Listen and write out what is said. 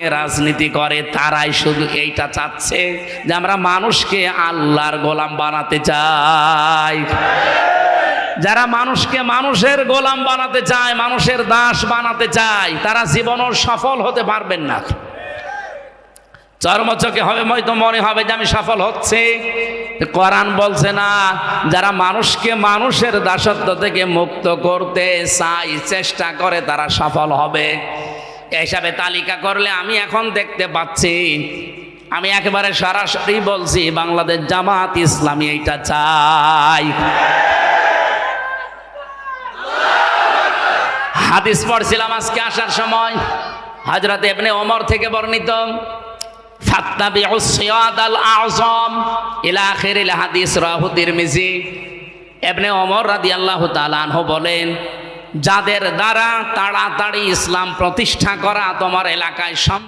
রাজনীতি করে তারাই শুধু এইটা চাচ্ছে যে আমরা মানুষকে আল্লাহর গোলাম বানাতে চাই। যারা মানুষকে মানুষের গোলাম বানাতে চায়, মানুষের দাস বানাতে চায়, তারা জীবনও সফল হতে পারবেন না। চর্মচকে হবে, হয়তো মনে হবে যে আমি সফল হচ্ছে। কোরআন বলছে না, যারা মানুষকে মানুষের দাসত্ব থেকে মুক্ত করতে চায়, চেষ্টা করে, তারা সফল হবে। হিসাবে তালিকা করলে আমি এখন দেখতে পাচ্ছি, আমি একেবারে সরাসরি বলছি, বাংলাদেশ জামাত ইসলামী এইটা চাই। হাদিস পড়ছিলাম আজকে আসার সময়, হযরত ইবনে ওমর থেকে বর্ণিত, ফাত্তাবিউস সিরাতাল আযম ইলা আখিরিল হাদিস, রাহু তিরমিজি। ইবনে ওমর রাদিয়াল্লাহু তাআলা আনহু বলেন, যাদের দ্বারা তাড়াতাড়ি ইসলাম প্রতিষ্ঠা করা তোমার এলাকায়